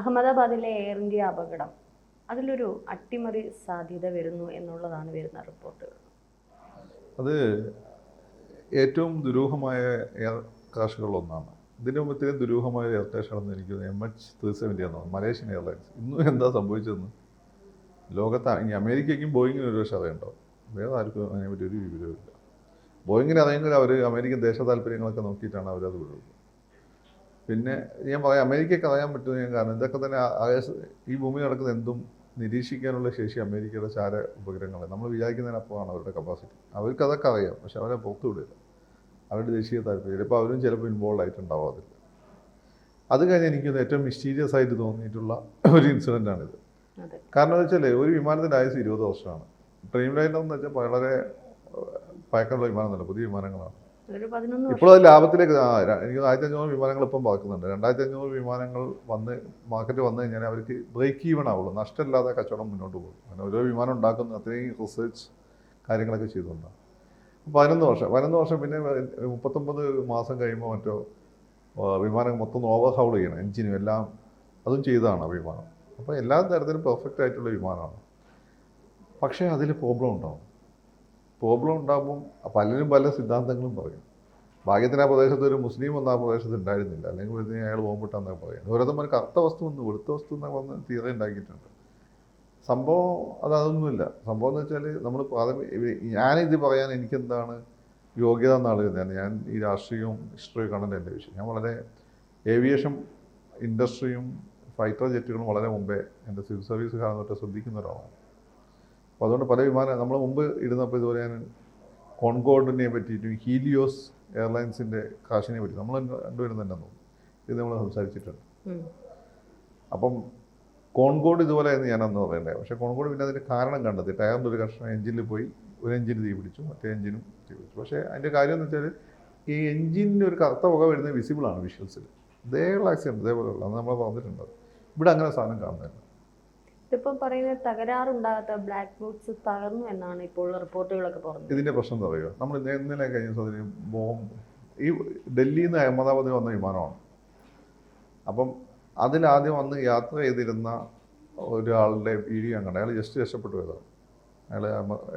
അഹമ്മദാബാദിലെ air India അപകടം, അതിലൊരു അട്ടിമറി സാധ്യത വരുന്നു എന്നുള്ളതാണ് വരുന്ന റിപ്പോർട്ടുകൾ. അത് ഏറ്റവും ദുരൂഹമായ എയർ ക്രാഷുകളിലൊന്നാണ്. ഇതിന് മുമ്പ് ഇത്രയും ദുരൂഹമായ എയർ ക്രാഷ് നടന്ന് എനിക്ക് MH370 എന്നാണ് മലേഷ്യൻ എയർലൈൻസ്. ഇന്നും എന്താ സംഭവിച്ചതെന്ന് ലോകത്ത് ഇനി അമേരിക്കയ്ക്കും ബോയിങ്ങിനും ഒരു പക്ഷേ അറിയണ്ടാവും. വേറെ ആർക്കും അതിനെ പറ്റി ഒരു വിവരമില്ല. ബോയിങ്ങിന് അറിയെങ്കിൽ അവർ അമേരിക്കൻ ദേശ താല്പര്യങ്ങളൊക്കെ നോക്കിയിട്ടാണ് അവരത് വിടുന്നത്. പിന്നെ ഞാൻ പറയാം, അമേരിക്കയ്ക്ക് അറിയാൻ പറ്റുന്ന കാരണം ഇതൊക്കെ തന്നെ ഈ ഭൂമി നടക്കുന്ന എന്തും നിരീക്ഷിക്കാനുള്ള ശേഷി അമേരിക്കയുടെ ചാര ഉപഗ്രഹങ്ങൾ നമ്മൾ വിചാരിക്കുന്നതിനപ്പുറമാണ് അവരുടെ കപ്പാസിറ്റി. അവർക്ക് അതൊക്കെ അറിയാം, പക്ഷെ അവരെ പുറത്തു വിടില്ല. അവരുടെ ദേശീയ താല്പര്യം ചിലപ്പോൾ അവരും ചിലപ്പോൾ ഇൻവോൾവ് ആയിട്ടുണ്ടാവും അതിൽ. അത് കഴിഞ്ഞ് എനിക്കൊന്ന് ഏറ്റവും മിസ്റ്റീരിയസ് ആയിട്ട് തോന്നിയിട്ടുള്ള ഒരു ഇൻസിഡൻ്റാണിത്. കാരണം എന്ന് വെച്ചാൽ ഒരു വിമാനത്തിൻ്റെ ആയുസ് 20 വർഷമാണ്. ഡ്രീം ലൈനർ എന്ന് വെച്ചാൽ വളരെ പഴക്കമുള്ള വിമാനമല്ല, പുതിയ വിമാനങ്ങളാണ്. ഇപ്പോൾ അത് ലാഭത്തിലേക്ക് എനിക്ക് 1500 വിമാനങ്ങൾ ഇപ്പം പറക്കുന്നുണ്ട്. 2500 വിമാനങ്ങൾ മാർക്കറ്റ് വന്നു കഴിഞ്ഞാൽ അവർക്ക് ബ്രേക്ക് ഈവൺ ആവുള്ളൂ, നഷ്ടമില്ലാതെ കച്ചവടം മുന്നോട്ട് പോകും. അങ്ങനെ ഓരോ വിമാനം ഉണ്ടാക്കുന്ന അത്രയും റിസർച്ച് കാര്യങ്ങളൊക്കെ ചെയ്തുകൊണ്ടാണ്. 11 വർഷം പിന്നെ 39 മാസം കഴിയുമ്പോൾ മറ്റോ വിമാനം മൊത്തം ഓവർഹൗൾ ചെയ്യണം, എഞ്ചിനും എല്ലാം അതും ചെയ്തതാണ് ആ വിമാനം. അപ്പോൾ എല്ലാ തരത്തിലും പെർഫെക്റ്റ് ആയിട്ടുള്ള വിമാനമാണ്. പക്ഷേ അതിൽ പ്രോബ്ലം ഉണ്ടാകുമ്പം പലരും പല സിദ്ധാന്തങ്ങളും പറയും. ഭാഗ്യത്തിന് ആ പ്രദേശത്ത് ഒരു മുസ്ലിം ഒന്നും ആ പ്രദേശത്ത് ഉണ്ടായിരുന്നില്ല, അല്ലെങ്കിൽ ഒരു അയാൾ പോകുമ്പോട്ടാന്നൊക്കെ പറയും. ഓരോരുത്തന്മാർ കറുത്ത വസ്തു ഒന്ന് വെളുത്ത വസ്തു എന്നൊക്കെ വന്ന് തിയറി ഉണ്ടാക്കിയിട്ടുണ്ട്. സംഭവം അതൊന്നുമില്ല. സംഭവം എന്ന് വെച്ചാൽ നമ്മൾ ഞാനിത് പറയാൻ എനിക്കെന്താണ് യോഗ്യത എന്നാളുകയാണ്. ഞാൻ ഈ രാഷ്ട്രീയവും ഹിസ്റ്ററിയും കാണുന്ന എൻ്റെ വിഷയം. ഞാൻ വളരെ ഏവിയേഷൻ ഇൻഡസ്ട്രിയും ഫൈറ്റർ ജെറ്റുകളും വളരെ മുമ്പേ എൻ്റെ സിവിൽ സർവീസ് കാലം തൊട്ട് ശ്രദ്ധിക്കുന്ന ഒരാളാണ്. അപ്പോൾ അതുകൊണ്ട് പല വിമാനം നമ്മൾ മുമ്പ് ഇടുന്നപ്പോൾ ഇതുപോലെ ഞാൻ കോൺകോർഡിനെ പറ്റിയിട്ടും ഹീലിയോസ് എയർലൈൻസിൻ്റെ ക്രാഷിനെ പറ്റി നമ്മൾ രണ്ടുപേരും തന്നെ തോന്നും ഇത് നമ്മൾ സംസാരിച്ചിട്ടുണ്ട്. അപ്പം കോൺകോർഡ് ഇതുപോലെ എന്ന് ഞാനന്ന് പറയണ്ടേ. പക്ഷേ കോൺകോർഡ് പിന്നെ അതിൻ്റെ കാരണം കണ്ടെത്തി. ടയറിൻ്റെ ഒരു കഷ്ണം എഞ്ചിനിൽ പോയി, ഒരു എഞ്ചിന് തീ പിടിച്ചു, മറ്റേ എഞ്ചിനും തീ പിടിച്ചു. പക്ഷേ അതിൻ്റെ കാര്യം എന്ന് വെച്ചാൽ ഈ എഞ്ചിന് ഒരു കറുത്ത പുക വരുന്നത് വിസിബിളാണ് വിഷ്വൽസിൽ. ഇതേയുള്ള ആക്സിഡൻറ്റ് ഇതേപോലെയുള്ള അത് നമ്മൾ പറഞ്ഞിട്ടുണ്ട്. ഇവിടെ അങ്ങനെ സാധനം കാണുന്നില്ല. ഇതിപ്പോൾ പറയുന്നത് തകരാറുണ്ടാകാത്ത ബ്ലാക്ക് ബോക്സ് തകർന്നു എന്നാണ് ഇപ്പോൾ റിപ്പോർട്ടുകളൊക്കെ പറഞ്ഞത്. ഇതിൻ്റെ പ്രശ്നം എന്താ പറയുക, നമ്മൾ ഇന്നലെ കഴിഞ്ഞ ദിവസം ഈ ഡൽഹിയിൽ നിന്ന് അഹമ്മദാബാദിൽ വന്ന വിമാനമാണ്. അപ്പം അതിലാദ്യം വന്ന് യാത്ര ചെയ്തിരുന്ന ഒരാളുടെ വീഡിയോ കണ്ടു. അയാൾ ജസ്റ്റ് രക്ഷപ്പെട്ടു പോയതാണ്. അയാൾ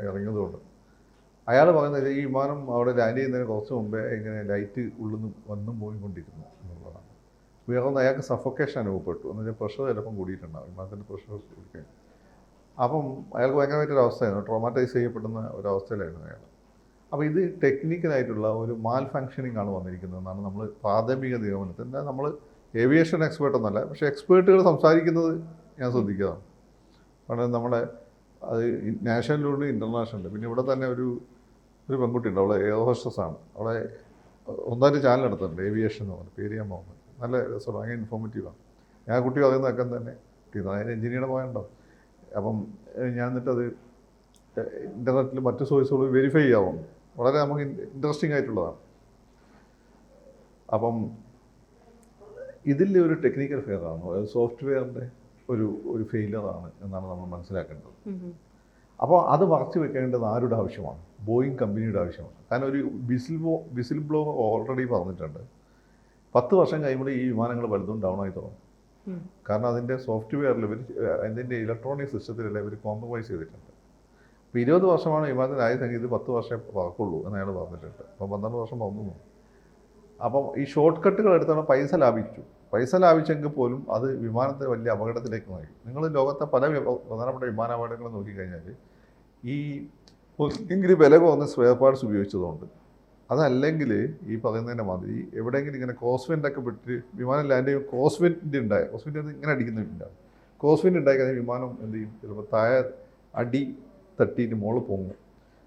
ഇറങ്ങിയതുകൊണ്ട് അയാൾ പറയുന്നത് ഈ വിമാനം അവിടെ ലാൻഡ് ചെയ്യുന്നതിന് കുറച്ച് മുമ്പേ ഇങ്ങനെ ലൈറ്റ് ഉള്ളിൽ നിന്ന് വന്നും പോയിക്കൊണ്ടിരുന്നു എന്നുള്ളതാണ്. വേറെ ഒന്ന് അയാൾക്ക് സഫോക്കേഷൻ അനുഭവപ്പെട്ടു. എന്ന് വെച്ചാൽ പ്രഷർ ചിലപ്പം കൂടിയിട്ടുണ്ടാകും, വിമാനത്തിൻ്റെ പ്രഷർ കൂടിക്കഴിഞ്ഞു. അപ്പം അയാൾക്ക് ഭയങ്കരമായിട്ടൊരു അവസ്ഥയായിരുന്നു, ട്രോമാറ്റൈസ് ചെയ്യപ്പെടുന്ന ഒരവസ്ഥയിലായിരുന്നു അയാൾ. അപ്പോൾ ഇത് ടെക്നിക്കലായിട്ടുള്ള ഒരു മാൽ ഫങ്ഷനിങ് ആണ് വന്നിരിക്കുന്നതെന്നാണ് നമ്മൾ പ്രാഥമിക നിഗമനത്തിൽ. നമ്മൾ ഏവിയേഷൻ എക്സ്പേർട്ടൊന്നുമല്ല, പക്ഷേ എക്സ്പേർട്ടുകൾ സംസാരിക്കുന്നത് ഞാൻ ശ്രദ്ധിക്കുകയാണ്. കാരണം നമ്മുടെ അത് നാഷണലിലുണ്ട്, ഇൻ്റർനാഷണൽ. പിന്നെ ഇവിടെ തന്നെ ഒരു പെൺകുട്ടി ഉണ്ട്, അവളെ എയർ ഹോസ്റ്റസാണ്. അവളെ ഒന്നായിട്ട് ചാനൽ എടുത്തിട്ടുണ്ട്, ഏവിയേഷൻ എന്ന് പറഞ്ഞത്. പേര് ഞാൻ പോകുന്നത് നല്ല രസമാണ്, ഭയങ്കര ഇൻഫോർമേറ്റീവാണ്. ഞാൻ കുട്ടി പറയുന്നതൊക്കെ തന്നെ അതിന് എഞ്ചിനീയർ പോയണ്ടാവും. അപ്പം ഞാൻ എന്നിട്ടത് ഇൻ്റർനെറ്റിൽ മറ്റു സോഴ്സുകൾ വെരിഫൈ ചെയ്യാവും. വളരെ നമുക്ക് ഇൻട്രസ്റ്റിംഗ് ആയിട്ടുള്ളതാണ്. അപ്പം ഇതിൽ ഒരു ടെക്നിക്കൽ ഫെയിലറാണ്, സോഫ്റ്റ്വെയറിൻ്റെ ഒരു ഫെയിലറാണ് എന്നാണ് നമ്മൾ മനസ്സിലാക്കേണ്ടത്. അപ്പോൾ അത് മറച്ചു വെക്കേണ്ടത് ആരുടെ ആവശ്യമാണ്? ബോയിങ് കമ്പനിയുടെ ആവശ്യമാണ്. കാരണം ഒരു വിസിൽ ബ്ലോവർ ഓൾറെഡി പറഞ്ഞിട്ടുണ്ട് 10 വർഷം കഴിയുമ്പോൾ ഈ വിമാനങ്ങൾ പലതും ഡൗൺ ആയി തുടങ്ങും. കാരണം അതിൻ്റെ സോഫ്റ്റ്വെയറിൽ അതിൻ്റെ ഇലക്ട്രോണിക് സിസ്റ്റത്തിലെല്ലാം ഇവർ കോംപ്രമൈസ് ചെയ്തിട്ടുണ്ട്. അപ്പോൾ 20 വർഷമാണ് വിമാനത്തിന് ആയതെങ്കിൽ ഇത് 10 വർഷമേ പറക്കുള്ളൂ എന്ന് അയാൾ പറഞ്ഞിട്ടുണ്ട്. അപ്പോൾ 12 വർഷം പറഞ്ഞു. അപ്പം ഈ ഷോർട്ട് കട്ടുകൾ എടുത്താണ് പൈസ ലാഭിച്ചെങ്കിൽ പോലും അത് വിമാനത്തെ വലിയ അപകടത്തിലേക്ക് നയിക്കും. നിങ്ങൾ ലോകത്തെ പല പ്രധാനപ്പെട്ട വിമാന അപകടങ്ങൾ നോക്കിക്കഴിഞ്ഞാൽ ഈ ഒന്നെങ്കിൽ വില കുറഞ്ഞ സ്പെയർ പാർട്സ് ഉപയോഗിച്ചതുകൊണ്ട്, അതല്ലെങ്കിൽ ഈ പറയുന്നതിൻ്റെ മാതിരി എവിടെയെങ്കിലും ഇങ്ങനെ ക്രോസ്വിൻഡൊക്കെ വിട്ട് വിമാനം ലാൻഡ് ചെയ്യുമ്പോൾ ക്രോസ്വിൻഡ് ഇങ്ങനെ അടിക്കുന്നുണ്ടാകും. ക്രോസ്വിൻഡ് ഉണ്ടായി കഴിഞ്ഞാൽ വിമാനം എന്ത് ചെയ്യും? ചിലപ്പോൾ താഴെ അടി തട്ടിയിട്ട് മുകളിൽ പൊങ്ങും.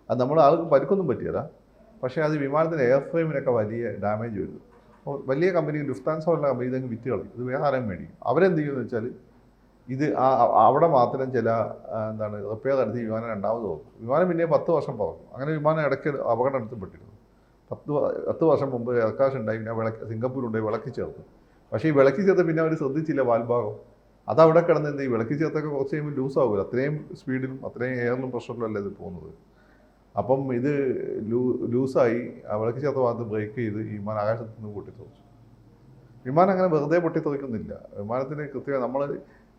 അത് നമ്മൾ ആൾക്ക് പരിക്കൊന്നും പറ്റിയല്ല, പക്ഷേ അത് വിമാനത്തിൻ്റെ എയർ ഫ്രെയിമിനൊക്കെ വലിയ ഡാമേജ് വരുന്നു. അപ്പോൾ വലിയ കമ്പനി ലുഫ്താൻസ പോലുള്ള കമ്പനി ഇതങ്ങ് വിറ്റ് കളയും. ഇത് വേറെ ആരെയും മേടിക്കും. അവരെന്ത് ചെയ്യുമെന്ന് വെച്ചാൽ ഇത് അവിടെ മാത്രം ചില റിപ്പയർ നടത്തി വിമാനം രണ്ടാമത് പോകും. വിമാനം പിന്നെ 10 വർഷം പറക്കും. അങ്ങനെ വിമാനം ഇടയ്ക്ക് അപകടം എടുത്തപ്പെട്ടിരുന്നു. 10 വർഷം മുമ്പ് എയർക്രാഷ് ഉണ്ടായി. പിന്നെ സിംഗപ്പൂരുണ്ടായി വിളക്കി ചേർത്ത്. പക്ഷേ ഈ വിളക്കി ചേർത്ത് പിന്നെ അവർ ശ്രദ്ധിച്ചില്ല വാൽഭാഗം. അതവിടെ കിടന്ന് എന്ത് ചെയ്യും? വിളക്കി ചേർത്തൊക്കെ കുറച്ച് കഴിയുമ്പോൾ ലൂസാവില്ല. അത്രയും സ്പീഡിലും അത്രയും എയറിലും പ്രഷറിലും അല്ല ഇത് പോകുന്നത്. അപ്പം ഇത് ലൂസായി വിളക്കി ചേർത്ത ഭാഗത്ത് ബ്രേക്ക് ചെയ്ത് ഈ വിമാനം ആകാശത്ത് നിന്ന് പൊട്ടിത്തെറിച്ചു. വിമാനം അങ്ങനെ വെറുതെ പൊട്ടിത്തെറിക്കുന്നില്ല. വിമാനത്തിന് കൃത്യമായി നമ്മൾ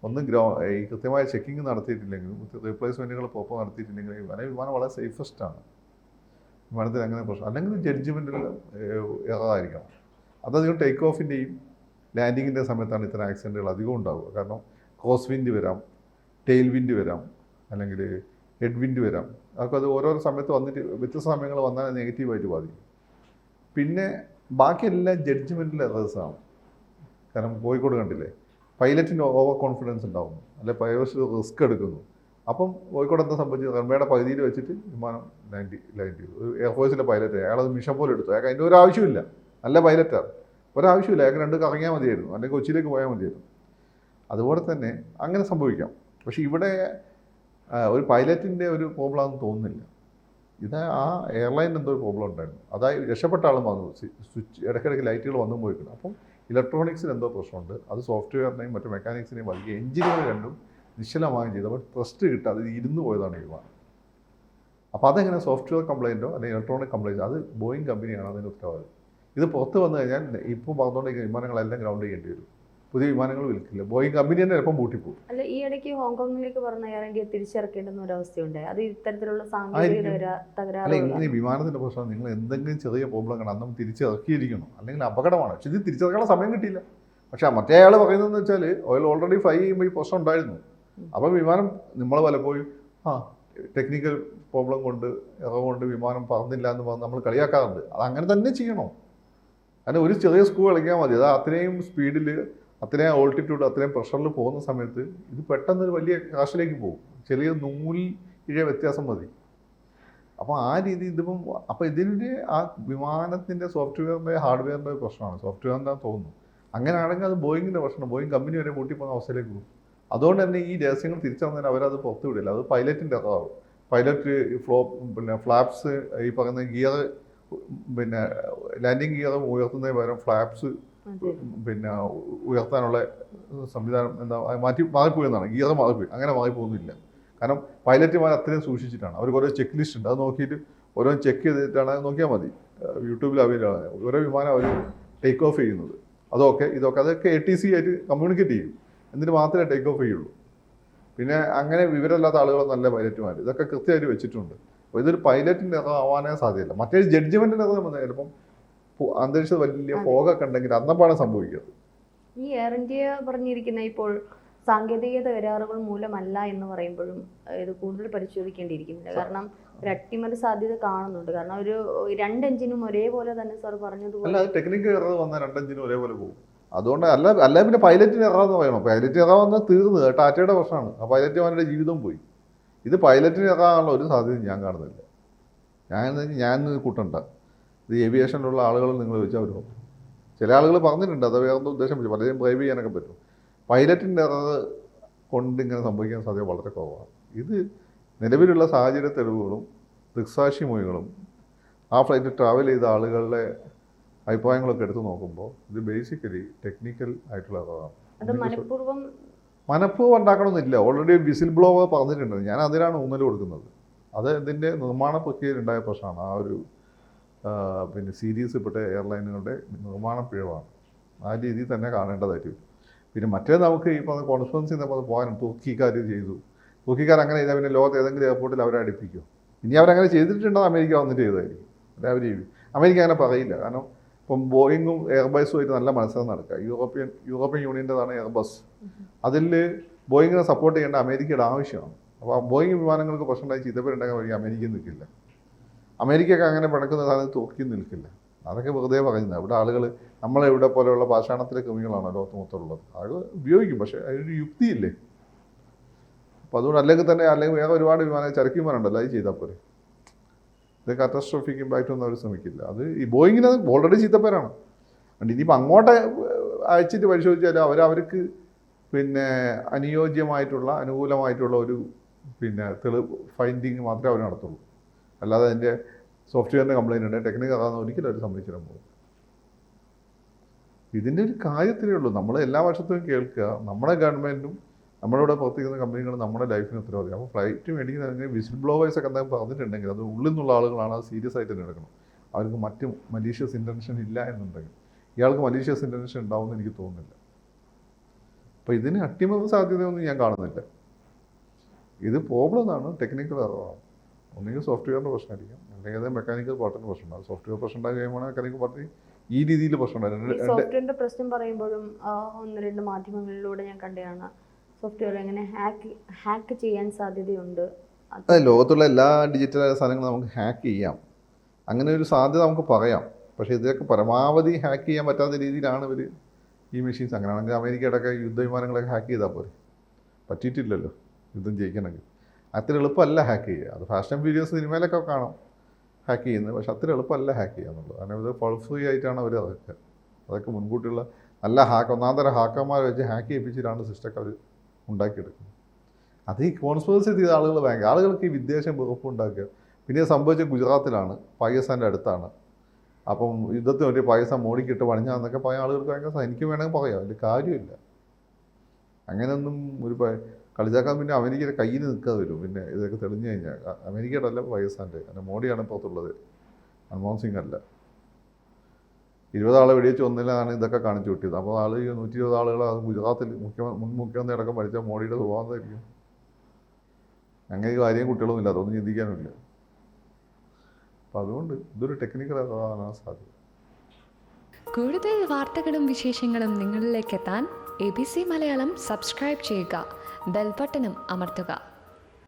ഒന്നും ഈ കൃത്യമായ ചെക്കിങ് നടത്തിയിട്ടില്ലെങ്കിലും റീപ്ലേസ്മെൻറ്റുകൾ പ്രോപ്പർ നടത്തിയിട്ടില്ലെങ്കിലും വിമാനം വളരെ സേഫസ്റ്റാണ്. വിമാനത്തിന് അങ്ങനെ പ്രശ്നം അല്ലെങ്കിൽ ജഡ്ജ്മെൻറ്റിൽ ഇറങ്ങാതിരിക്കണം. അതധികം ടേക്ക് ഓഫിൻ്റെയും ലാൻഡിങ്ങിൻ്റെ സമയത്താണ് ഇത്തരം ആക്സിഡൻറ്റുകൾ അധികം ഉണ്ടാവുക. കാരണം ക്രോസ് വിൻഡ് വരാം, ടെയിൽ വിൻഡ് വരാം, അല്ലെങ്കിൽ ഹെഡ് വിൻഡ് വരാം. അതൊക്കെ അത് ഓരോരോ സമയത്ത് വന്നിട്ട് വ്യത്യസ്ത സമയങ്ങൾ വന്നാൽ നെഗറ്റീവായിട്ട് ബാധിക്കും. പിന്നെ ബാക്കിയെല്ലാം ജഡ്ജ്മെൻറ്റിൽ എറേഴ്സാണ്. കാരണം കോഴിക്കോട് കണ്ടില്ലേ, പൈലറ്റിന് ഓവർ കോൺഫിഡൻസ് ഉണ്ടാവുന്നു, അല്ലെ പൈലറ്റ് റിസ്ക് എടുക്കുന്നു. അപ്പം കോഴിക്കോട് എന്താ സംഭവിച്ചത്, റൺവേയുടെ പകുതിയിൽ വെച്ചിട്ട് വിമാനം ലാൻഡ് ചെയ്തു. ഒരു എയർഫോഴ്സിൻ്റെ പൈലറ്റ്, അയാളത് മിഷൻ പോലെ എടുത്തു. അയാൾക്ക് അതിൻ്റെ ഒരു ആവശ്യമില്ല, നല്ല പൈലറ്റാണ്, ഒരാവശ്യമില്ല, അയാൾക്ക് 2 കറങ്ങിയാൽ മതിയായിരുന്നു, അല്ലെങ്കിൽ കൊച്ചിയിലേക്ക് പോയാൽ മതിയായിരുന്നു. അതുപോലെ തന്നെ അങ്ങനെ സംഭവിക്കാം. പക്ഷേ ഇവിടെ ഒരു പൈലറ്റിൻ്റെ ഒരു പ്രോബ്ലം ആണെന്ന് തോന്നുന്നില്ല. ഇത് ആ എയർലൈനിന് എന്തോ ഒരു പ്രോബ്ലം ഉണ്ടായിരുന്നു. അതായത് രക്ഷപ്പെട്ട ആളും വന്നു, സ്വിച്ച് ഇടയ്ക്കിടയ്ക്ക് ലൈറ്റുകൾ വന്നും പോയിട്ടുണ്ട്. അപ്പം ഇലക്ട്രോണിക്സിന് എന്തോ പ്രശ്നമുണ്ട്. അത് സോഫ്റ്റ്വെയറിനെയും മറ്റു മെക്കാനിക്സിനെയും ബാധിക്കുക. എഞ്ചിനുകൾ രണ്ടും നിശ്ചലമായും ചെയ്തു. അപ്പോൾ ട്രസ്റ്റ് കിട്ടാതെ ഇത് ഇരുന്ന് പോയതാണ് ഈ വിമാനം. അപ്പോൾ അതെങ്ങനെ സോഫ്റ്റ്വെയർ കംപ്ലയിൻറ്റോ അല്ലെങ്കിൽ ഇലക്ട്രോണിക് കംപ്ലയിൻറ്റോ, അത് ബോയിങ് കമ്പനിയാണ് അതിന് ഉത്തരവാദിത്വം. ഇത് പുറത്ത് വന്നു കഴിഞ്ഞാൽ ഇപ്പോൾ പറഞ്ഞുകൊണ്ടിരിക്കുന്ന വിമാനങ്ങളെല്ലാം ഗ്രൗണ്ട് ചെയ്യേണ്ടി വരും. പുതിയ വിമാനങ്ങൾ വിൽക്കില്ല. ബോയിങ് കമ്പനി തന്നെ ചിലപ്പം പൂട്ടിപ്പോകും. അല്ല, ഈ ഇടയ്ക്ക് ഹോങ്കോങ്ങിലേക്ക് പറഞ്ഞ എയർ ഇന്ത്യ തിരിച്ചിറക്കേണ്ടുന്ന ഒരു അവസ്ഥയുണ്ട്. അത് ഇത്തരത്തിലുള്ള സാങ്കേതിക തകരാറ്. അല്ല, ഇന്ന് ഈ വിമാനത്തിൻ്റെ പ്രശ്നം, നിങ്ങൾ എന്തെങ്കിലും ചെറിയ പ്രോബ്ലം കാണാം അന്നും തിരിച്ചിറക്കിയിരിക്കണം, അല്ലെങ്കിൽ അപകടമാണ്. പക്ഷെ ഇത് തിരിച്ചിറക്കാനുള്ള സമയം കിട്ടിയില്ല. പക്ഷേ മറ്റേ ആൾ പറയുന്നതെന്ന് വെച്ചാൽ ഓൾറെഡി ഫ്ലൈ ചെയ്യുമ്പോൾ ഈ പ്രശ്നം ഉണ്ടായിരുന്നു. അപ്പം വിമാനം നമ്മൾ പലപ്പോഴും ടെക്നിക്കൽ പ്രോബ്ലം കൊണ്ട് കൊണ്ട് വിമാനം പറന്നില്ല എന്ന് പറഞ്ഞ് നമ്മൾ കളിയാക്കാറുണ്ട്. അത് അങ്ങനെ തന്നെ ചെയ്യണം. കാരണം ഒരു ചെറിയ സ്ക്രൂ കളിക്കാൻ മതി. അത് അത്രയും സ്പീഡിൽ, അത്രയും ഓൾട്ടിറ്റ്യൂഡ്, അത്രയും പ്രഷറിൽ പോകുന്ന സമയത്ത് ഇത് പെട്ടെന്നൊരു വലിയ കാശിലേക്ക് പോകും. ചെറിയ ഇഴ വ്യത്യാസം മതി. അപ്പോൾ ആ രീതി ഇതിപ്പം, അപ്പോൾ ഇതിൻ്റെ ആ വിമാനത്തിൻ്റെ സോഫ്റ്റ്വെയറിൻ്റെ ഹാർഡ്വെയറിൻ്റെ പ്രശ്നമാണ്. സോഫ്റ്റ്വെയറിൻ്റെ തോന്നുന്നു. അങ്ങനെയാണെങ്കിൽ അത് ബോയിങ്ങിൻ്റെ പ്രശ്നം. ബോയിങ് കമ്പനി വരെ പൂട്ടിപ്പോകുന്ന അവസ്ഥയിലേക്ക് പോകും. അതുകൊണ്ട് തന്നെ ഈ രഹസ്യങ്ങൾ തിരിച്ചറിഞ്ഞാൽ അവരത് പുറത്തു വിടില്ല. അത് പൈലറ്റിൻ്റെ അതാവും. പൈലറ്റ് ഫ്ലാപ്സ്, ഈ പറയുന്ന ഗിയർ, ലാൻഡിങ് ഗിയർ ഉയർത്തുന്നതിന് പകരം ഫ്ലാപ്സ് ഉയർത്താനുള്ള സംവിധാനം മാറിപ്പോയെന്നാണ്. ഗിയർ മാറിപ്പോയി. അങ്ങനെ മാറിപ്പോകുന്നില്ല. കാരണം പൈലറ്റുമാർ അത്രയും സൂക്ഷിച്ചിട്ടാണ്. അവർക്ക് ഓരോ ചെക്ക് ലിസ്റ്റ് ഉണ്ട്. അത് നോക്കിയിട്ട് ഓരോ ചെക്ക് ചെയ്തിട്ടാണ്, നോക്കിയാൽ മതി. യൂട്യൂബിൽ അവൈലബിളാണ്. ഓരോ വിമാനം അവർ ടേക്ക് ഓഫ് ചെയ്യുന്നത്. അതൊക്കെ ATC ആയിട്ട് കമ്മ്യൂണിക്കേറ്റ് ചെയ്യും. എന്നിട്ട് മാത്രമേ ടേക്ക് ഓഫ് ചെയ്യുള്ളൂ. പിന്നെ അങ്ങനെ വിവരമില്ലാത്ത ആളുകൾ നല്ല പൈലറ്റുമാർ ഇതൊക്കെ കൃത്യമായിട്ട് വെച്ചിട്ടുണ്ട്. അപ്പോൾ ഇതൊരു പൈലറ്റിൻ്റെ ഇറക്കം ആവാനേ സാധ്യതയില്ല. മറ്റേ ജഡ്ജ്മെൻറ്റിൻ്റെ ഇറക്കം വന്നാൽ ചിലപ്പം അന്തരീക്ഷത്തിൽ വലിയ ഫോഗൊക്കെ ഉണ്ടെങ്കിൽ അന്നപ്പാണ് സംഭവിക്കുന്നത്. ഈ എയർ ഇന്ത്യ പറഞ്ഞിരിക്കുന്ന ഇപ്പോൾ സാങ്കേതിക തകരാറുകൾ മൂലമല്ല എന്ന് പറയുമ്പോഴും ഇത് കൂടുതൽ പരിശോധിക്കേണ്ടിയിരിക്കുന്നില്ല. കാരണം ഒരു അട്ടിമറി സാധ്യത കാണുന്നുണ്ട്. കാരണം ഒരു 2 എഞ്ചിനും ഒരേപോലെ തന്നെ സാർ പറഞ്ഞതുപോലെ. അല്ല, അത് ടെക്നിക്കൽ എറർ വന്നാൽ 2 എഞ്ചിനും ഒരേപോലെ പോകും. അതുകൊണ്ട് അല്ല പിന്നെ പൈലറ്റിന് എററാന്ന് പറയണം. പൈലറ്റിന് എറർ വന്നാൽ തീർന്നു. ടാറ്റയുടെ പ്രശ്നമാണ്. ആ പൈലറ്റുമാരുടെ ജീവിതം പോയി. ഇത് പൈലറ്റിന് എററാനുള്ള ഒരു സാധ്യതയും ഞാൻ കാണുന്നില്ല. ഞാൻ കൂട്ടണ്ട. ഇത് ഏവിയേഷനിലുള്ള ആളുകൾ നിങ്ങൾ ചോദിച്ചാൽ അവർ ചില ആളുകൾ പറഞ്ഞിട്ടുണ്ട്. അത് വേറെ ഉദ്ദേശം വെച്ചു പലരും ഡ്രൈവ് ചെയ്യാനൊക്കെ പറ്റും. പൈലറ്റിൻ്റെ എറർ കൊണ്ട് ഇങ്ങനെ സംഭവിക്കാൻ സാധ്യത വളരെ കുറവാണ്. ഇത് നിലവിലുള്ള സാഹചര്യ തെളിവുകളും ദൃക്സാക്ഷിമൊഴികളും ആ ഫ്ലൈറ്റ് ട്രാവൽ ചെയ്ത ആളുകളുടെ അഭിപ്രായങ്ങളൊക്കെ എടുത്ത് നോക്കുമ്പോൾ ഇത് ബേസിക്കലി ടെക്നിക്കൽ ആയിട്ടുള്ള എററാണ്. മനഃപൂർവ്വം ഉണ്ടാക്കണമെന്നില്ല. ഓൾറെഡി വിസിൽ ബ്ലോവർ പറഞ്ഞിട്ടുണ്ട്. ഞാൻ അതിനാണ് ഊന്നൽ കൊടുക്കുന്നത്. അത് ഇതിൻ്റെ നിർമ്മാണ പ്രക്രിയയിലുണ്ടായ പ്രശ്നമാണ്. ആ ഒരു സീരീസ് പെട്ട എയർലൈനുകളുടെ നിർമ്മാണ പിഴവാണ്. ആ രീതിയിൽ തന്നെ കാണേണ്ടതായിട്ട് വരും. പിന്നെ മറ്റേ നമുക്ക് ഈ പറഞ്ഞ കോൺഫറൻസിൽ നിന്ന് പോകാനും തുർക്കിക്കാർ ചെയ്തു. തുർക്കിക്കാർ അങ്ങനെ ചെയ്താൽ പിന്നെ ലോകത്ത് ഏതെങ്കിലും എയർപോർട്ടിൽ അവരെ അടുപ്പിക്കും. ഇനി അവരങ്ങനെ ചെയ്തിട്ടുണ്ടോ അമേരിക്ക വന്നിട്ട് ചെയ്തായിരിക്കും. അല്ലെ അവർ ചെയ്യും. അമേരിക്ക അങ്ങനെ പറയില്ല. കാരണം ഇപ്പം ബോയിങ്ങും എയർബസുമായിട്ട് നല്ല മത്സരം നടക്കുക. യൂറോപ്യൻ യൂണിയൻ്റെതാണ് എയർബസ്. അതിൽ ബോയിങ്ങിനെ സപ്പോർട്ട് ചെയ്യേണ്ട അമേരിക്കയുടെ ആവശ്യമാണ്. അപ്പോൾ ആ ബോയിങ് വിമാനങ്ങൾക്ക് പ്രശ്നമുണ്ടായി ചീത്തപ്പേരുണ്ടാക്കാൻ വഴി അമേരിക്കയിൽ നിൽക്കില്ല. അമേരിക്കയൊക്കെ അങ്ങനെ പിണക്കുന്ന സാധനം തുർക്കിയിൽ നിൽക്കില്ല. അതൊക്കെ വെറുതെ പറയുന്നത്. ഇവിടെ ആളുകൾ നമ്മളെവിടെ പോലെയുള്ള പാഷാണത്തിലെ കൃമികളാണ് ലോകത്ത് മൊത്തമുള്ളത്. അത് ഉപയോഗിക്കും. പക്ഷേ അതിനൊരു യുക്തിയില്ലേ. അപ്പോൾ അതുകൊണ്ട് അല്ലെങ്കിൽ വേറെ ഒരുപാട് വിമാനം ചരക്ക് വിമാനമുണ്ടല്ലോ, അത് ചെയ്താൽ പോലെ. ഇത് കാറ്റസ്ട്രോഫിക് ഇമ്പാക്റ്റ് ഒന്നും അവർ ശ്രമിക്കില്ല. അത് ഈ ബോയിങ്ങിന് ഓൾറെഡി ചീത്തപ്പേരാണ്. അതുകൊണ്ട് ഇനിയിപ്പോൾ അങ്ങോട്ട് അയച്ചിട്ട് പരിശോധിച്ചാൽ അവർക്ക് അനുകൂലമായിട്ടുള്ള ഒരു ഫൈൻഡിങ് മാത്രമേ അവർ നടത്തുള്ളൂ. അല്ലാതെ അതിൻ്റെ സോഫ്റ്റ്വെയറിൻ്റെ കംപ്ലയിൻ്റ് ഉണ്ട്, ടെക്നിക്കൽ അതാണെന്ന് ഒരിക്കലും അവർ സമ്മതിച്ചിടാൻ പോകും. ഇതിൻ്റെ ഒരു കാര്യത്തിലേ ഉള്ളൂ. നമ്മൾ എല്ലാ വർഷത്തും കേൾക്കുക, നമ്മുടെ ഗവൺമെൻറ്റും നമ്മളിവിടെ പ്രവർത്തിക്കുന്ന കമ്പനികളും നമ്മുടെ ലൈഫിന് ഉത്തരവാദിക്കും. അപ്പോൾ ഫ്ലൈറ്റ് മേടിക്കുന്നതിന് വിസിൽ ബ്ലോവേഴ്സൊക്കെ എന്തെങ്കിലും പറഞ്ഞിട്ടുണ്ടെങ്കിൽ അത് ഉള്ളിൽ നിന്നുള്ള ആളുകളാണ്. അത് സീരിയസ് ആയിട്ട് തന്നെ എടുക്കണം. അവർക്ക് മറ്റ് മലീഷ്യസ് ഇൻറ്റൻഷൻ ഇല്ല എന്നുണ്ടെങ്കിൽ ഇയാൾക്ക് മലീഷ്യസ് ഇൻറ്റൻഷൻ ഉണ്ടാവുമെന്ന് എനിക്ക് തോന്നുന്നില്ല. അപ്പോൾ ഇതിന് അട്ടിമറി സാധ്യതയൊന്നും ഞാൻ കാണുന്നില്ല. ഇത് പ്രോബ്ലമാണ്, ടെക്നിക്കൽ എററാണ്. ഒന്നുകിൽ സോഫ്റ്റ്വെയറിൻ്റെ പ്രശ്നമായിരിക്കും, അല്ലെങ്കിൽ അത് മെക്കാനിക്കൽ പാർട്ടിൻ്റെ പ്രശ്നമുണ്ടാകും. സോഫ്റ്റ്വെയർ പ്രശ്നം ഉണ്ടായി കഴിയുമ്പോൾ മെക്കാനിക്കൽ പാർട്ടി ഈ രീതിയിൽ പ്രശ്നം ഉണ്ടായിരുന്നു. സോഫ്റ്റ്വെയറിന്റെ പ്രശ്നം പറയുമ്പോഴും 1-2 മാധ്യമങ്ങളിലൂടെ ഞാൻ കണ്ടതാണ് സോഫ്റ്റ്വെയർ എങ്ങനെ ഹാക്ക് ചെയ്യാൻ സാധ്യതയുണ്ട്. അതെ, ലോകത്തുള്ള എല്ലാ ഡിജിറ്റൽ സാധനങ്ങളും നമുക്ക് ഹാക്ക് ചെയ്യാം, അങ്ങനെ ഒരു സാധ്യത നമുക്ക് പറയാം. പക്ഷേ ഇതൊക്കെ പരമാവധി ഹാക്ക് ചെയ്യാൻ പറ്റാത്ത രീതിയിലാണ് ഇവർ ഈ മെഷീൻസ്. അങ്ങനെയാണെങ്കിൽ അമേരിക്കയുടെയൊക്കെ യുദ്ധവിമാനങ്ങളൊക്കെ ഹാക്ക് ചെയ്താൽ പോരെ? പറ്റിയിട്ടില്ലല്ലോ യുദ്ധം ജയിക്കണമെങ്കിൽ. അത്ര എളുപ്പമല്ല ഹാക്ക് ചെയ്യുക. അത് ഫാസ്റ്റ് ആൻഡ് ഫ്യൂരിയസ് സിനിമയിലൊക്കെ കാണാം ഹാക്ക് ചെയ്യുന്നത്, പക്ഷെ അത്ര എളുപ്പമല്ല ഹാക്ക് ചെയ്യുക എന്നുള്ളത്. കാരണം ഇത് ഫൾ ഫ്രീ ആയിട്ടാണ് അവർ അതൊക്കെ മുൻകൂട്ടിയുള്ള നല്ല ഒന്നാന്തരം ഹാക്കർമാരെ വെച്ച് ഹാക്ക് ചെയ്യിപ്പിച്ചിട്ടാണ് സിസ്റ്റമൊക്കെ അവർ ഉണ്ടാക്കിയെടുക്കുന്നത്. അത് ഈ കോൺസ്പിറസി ചെയ്ത ആളുകൾക്ക് ഈ വിദ്വേഷം വെറുപ്പ് ഉണ്ടാക്കുക. പിന്നെ സംഭവിച്ച ഗുജറാത്തിലാണ്, പാകിസ്ഥാൻ്റെ അടുത്താണ്. അപ്പം യുദ്ധത്തിന് വേണ്ടി പാകിസ്ഥാൻ മോഡിക്കിട്ട് പണിഞ്ഞാന്നൊക്കെ പറയാൻ ആളുകൾക്ക് ഭയങ്കര എനിക്ക് വേണമെങ്കിൽ പറയാം, അതിൻ്റെ കാര്യമില്ല. അങ്ങനെയൊന്നും ഒരു കളിച്ചാക്കാൻ പിന്നെ അമേരിക്കയുടെ കയ്യിൽ നിൽക്കാതെ വരും. പിന്നെ ഇതൊക്കെ തെളിഞ്ഞു കഴിഞ്ഞാൽ അമേരിക്കയുടെ അല്ല പാകിസ്ഥാൻ്റെ, കാരണം മോഡിയാണ് പുറത്തുള്ളത്, മൻമോഹൻ സിംഗ് അല്ല. 20 ആളെ വെടിവെച്ച് ഒന്നിലാണ് ഇതൊക്കെ കാണിച്ചു കിട്ടിയത്. അപ്പോൾ 120 ആളുകൾ അത് ഗുജറാത്തിൽ മുൻ മുഖ്യമന്ത്രി അടക്കം പഠിച്ച മോഡിയുടെ സ്വഭാവമായിരിക്കും. അങ്ങനെ കാര്യം കുട്ടികളൊന്നുമില്ല, അതൊന്നും ചിന്തിക്കാനുമില്ല. അപ്പോൾ അതുകൊണ്ട് ഇതൊരു ടെക്നിക്കൽ ആകാനാണ് സാധ്യത. കൂടുതൽ വാർത്തകളും വിശേഷങ്ങളും നിങ്ങളിലേക്ക് എത്താൻ ABC മലയാളം സബ്സ്ക്രൈബ് ചെയ്യുക, ബെൽ ബട്ടണും അമർത്തുക.